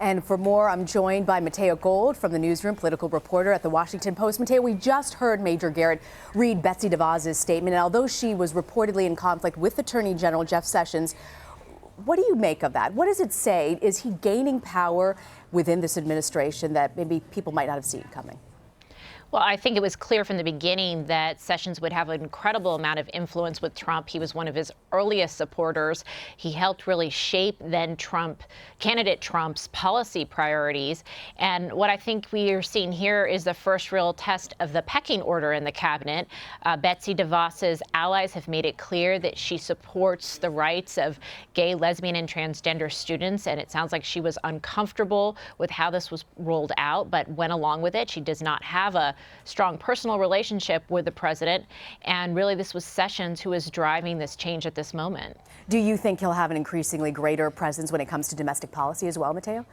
And for more, I'm joined by Matea Gold from the newsroom, political reporter at the Washington Post. Matea, we just heard Major Garrett read Betsy DeVos's statement. And although she was reportedly in conflict with Attorney General Jeff Sessions, what do you make of that? What does it say? Is he gaining power within this administration that maybe people might not have seen coming? Well, I think it was clear from the beginning that Sessions would have an incredible amount of influence with Trump. He was one of his earliest supporters. He helped really shape then candidate Trump's policy priorities. And what I think we are seeing here is the first real test of the pecking order in the cabinet. Betsy DeVos's allies have made it clear that she supports the rights of gay, lesbian, and transgender students. And it sounds like she was uncomfortable with how this was rolled out, but went along with it. She does not have a strong personal relationship with the president. And really, this was Sessions who is driving this change at this moment. Do you think he'll have an increasingly greater presence when it comes to domestic policy as well, Matea?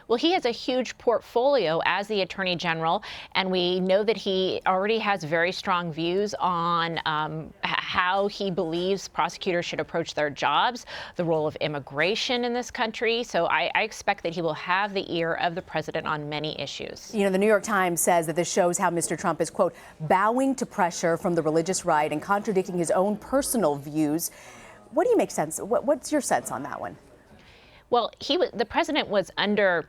Well, he has a huge portfolio as the Attorney General, and we know that he already has very strong views on how he believes prosecutors should approach their jobs, the role of immigration in this country. So I expect that he will have the ear of the president on many issues. You know, the New York Times says that this shows how Mr. Trump is, quote, bowing to pressure from the religious right and contradicting his own personal views. What do you make sense? What's your sense on that one? Well, the president was under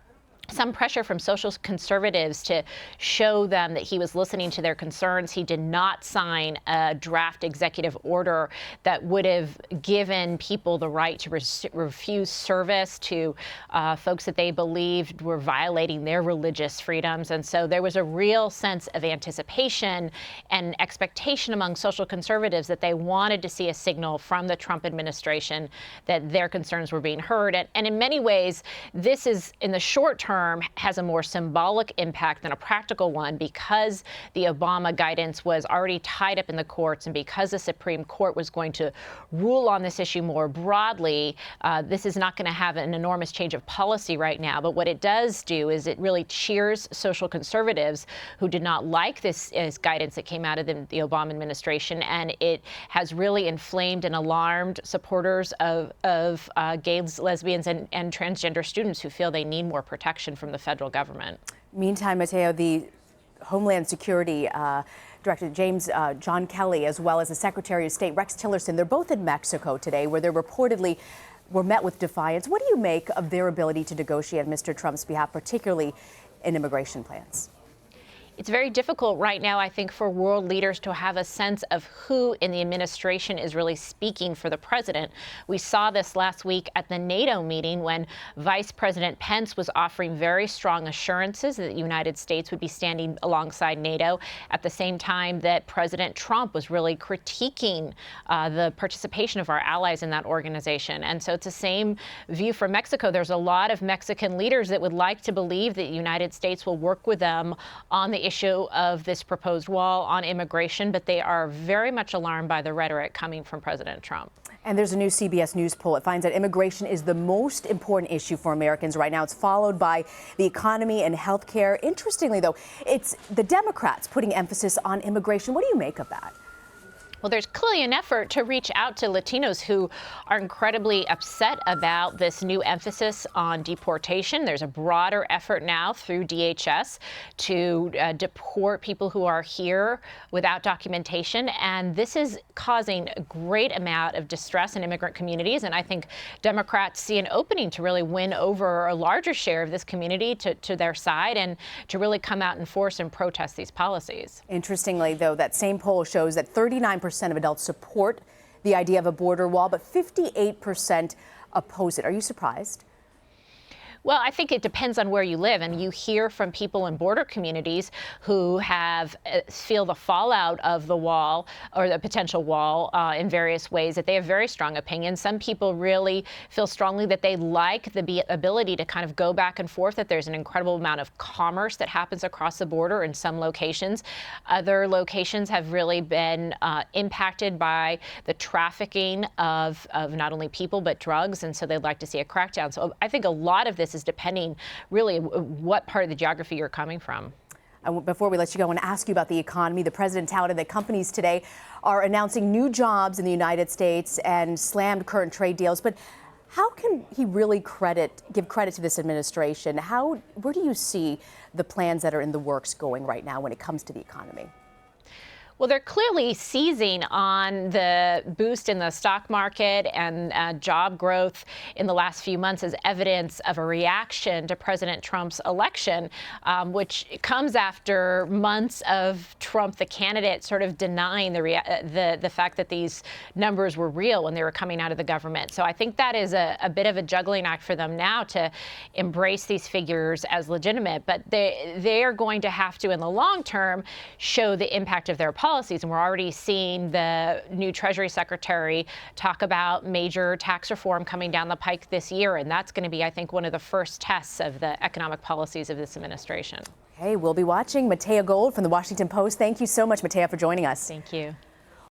some pressure from social conservatives to show them that he was listening to their concerns. He did not sign a draft executive order that would have given people the right to refuse service to folks that they believed were violating their religious freedoms. And so there was a real sense of anticipation and expectation among social conservatives that they wanted to see a signal from the Trump administration that their concerns were being heard. And in many ways, this is, in the short term, has a more symbolic impact than a practical one because the Obama guidance was already tied up in the courts and because the Supreme Court was going to rule on this issue more broadly. This is not going to have an enormous change of policy right now, but what it does do is it really cheers social conservatives who did not like this guidance that came out of the Obama administration, and it has really inflamed and alarmed supporters of gays, lesbians, and transgender students who feel they need more protection from the federal government. Meantime, Matea, the Homeland Security Director John Kelly, as well as the Secretary of State Rex Tillerson, they're both in Mexico today, where they reportedly were met with defiance. What do you make of their ability to negotiate on Mr. Trump's behalf, particularly in immigration plans? It's very difficult right now, I think, for world leaders to have a sense of who in the administration is really speaking for the president. We saw this last week at the NATO meeting when Vice President Pence was offering very strong assurances that the United States would be standing alongside NATO at the same time that President Trump was really critiquing the participation of our allies in that organization. And so it's the same view from Mexico. There's a lot of Mexican leaders that would like to believe that the United States will work with them on the issue of this proposed wall on immigration, but they are very much alarmed by the rhetoric coming from President Trump. And there's a new CBS News poll. It finds that immigration is the most important issue for Americans right now. It's followed by the economy and health care. Interestingly, though, it's the Democrats putting emphasis on immigration. What do you make of that? Well, there's clearly an effort to reach out to Latinos who are incredibly upset about this new emphasis on deportation. There's a broader effort now through DHS to deport people who are here without documentation. And this is causing a great amount of distress in immigrant communities. And I think Democrats see an opening to really win over a larger share of this community to their side and to really come out and force and protest these policies. Interestingly, though, that same poll shows that 39% of adults support the idea of a border wall, but 58% oppose it. Are you surprised? Well, I think it depends on where you live, and you hear from people in border communities who feel the fallout of the wall or the potential wall in various ways, that they have very strong opinions. Some people really feel strongly that they like the ability to kind of go back and forth, that there's an incredible amount of commerce that happens across the border in some locations. Other locations have really been impacted by the trafficking of not only people but drugs, and so they'd like to see a crackdown. So I think a lot of this is depending really what part of the geography you're coming from. Before we let you go, I want to ask you about the economy. The president touted that companies today are announcing new jobs in the United States and slammed current trade deals. But How can he really give credit to this administration? Where do you see the plans that are in the works going right now when it comes to the economy? Well, they're clearly seizing on the boost in the stock market and job growth in the last few months as evidence of a reaction to President Trump's election, which comes after months of Trump, the candidate, sort of denying the fact that these numbers were real when they were coming out of the government. So I think that is a bit of a juggling act for them now to embrace these figures as legitimate. But they are going to have to, in the long term, show the impact of their policies. And we're already seeing the new Treasury Secretary talk about major tax reform coming down the pike this year. And that's going to be, I think, one of the first tests of the economic policies of this administration. Hey, we'll be watching. Matea Gold from the Washington Post. Thank you so much, Matea, for joining us. Thank you.